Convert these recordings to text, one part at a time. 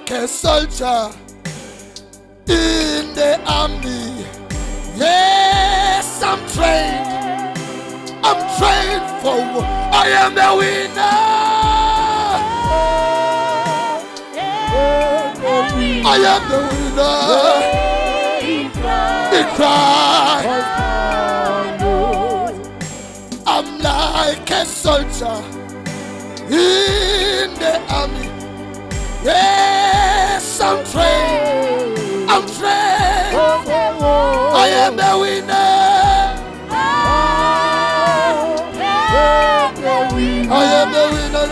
like a soldier in the army. Yes, I'm trained. I'm trained for war. I am the winner. I am the winner. In Christ. I'm like a soldier in the army. Yes, I'm trained. I'm trained. I am the winner. I am the winner.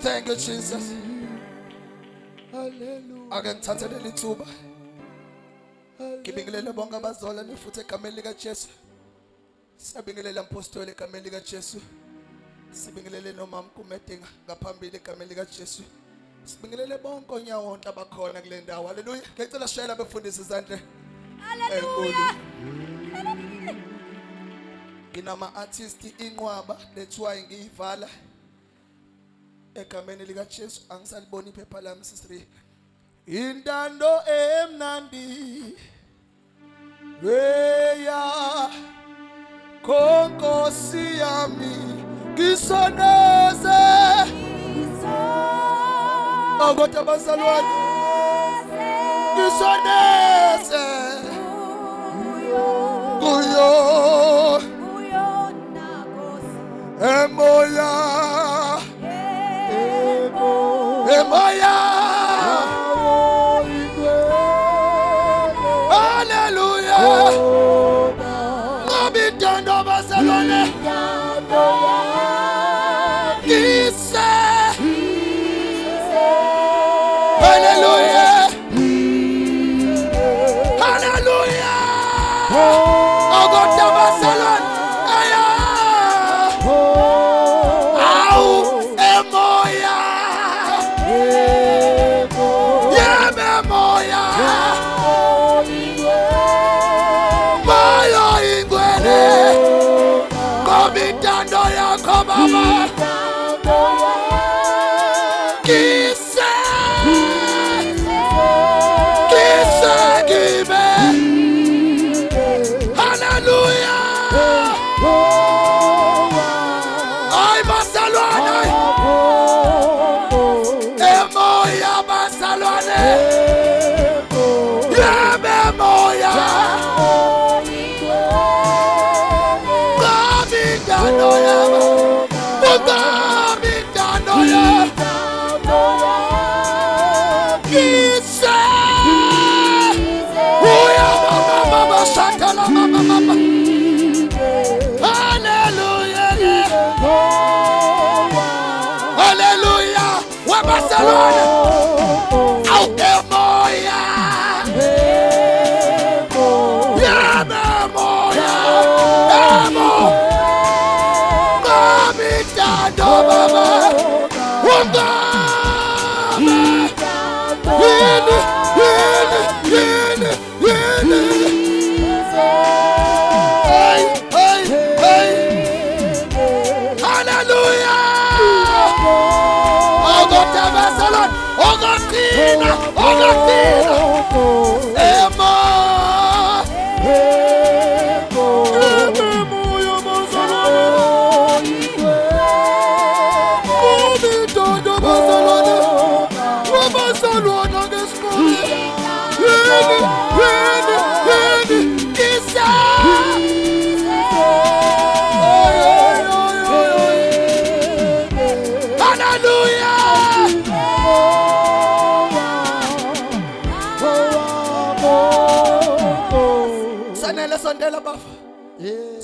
Thank you, Jesus. Hallelujah. Kibingelela bonke abazola nefuthe egameni lika Jesu. Siyabingelela apostoli egameni lika Jesu. Sibingelele nomama kumedinga ngaphambili egameni lika Jesu. Sibingelele bonke onyawonke abakhona kule ndawo. Haleluya. Ngicela shayela befundisi izandla. Haleluya. Nginama artist Nqoba lethiwa ngiyivala egameni lika Jesu. Angisaliboni iphepha lami sisiri. Intando emnandi weya konkosi yami ngisoneze agoda bazalwane ngisoneze kuyo emoya Intando Barcelona. Hallelujah. Hallelujah. Oh God, Barcelona. Au emoya. Yeah, emoya. Intando ya kobama kisa gibe. Hallelujah. Ay Barcelona emoya Barcelona ya emoya Intando ya Intando ya kisa uya mama shakala mama. Hallelujah. Hallelujah. Wa Barcelona au emoya ya emoya Intando mama Hallelujah. Oh God, Barcelona. Oh God, Tina. Oh God, Tina. Emma.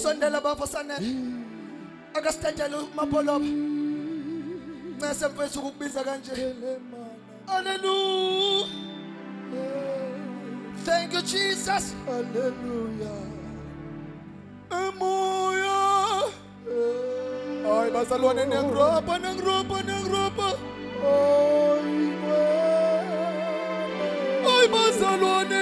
Sondela bafo sanele akasithathela umapoloba nase mfethu ukubiza kanje. Hallelujah. Thank you Jesus. Hallelujah. Emoya ay bazalwane Ngcebo ay bazalwane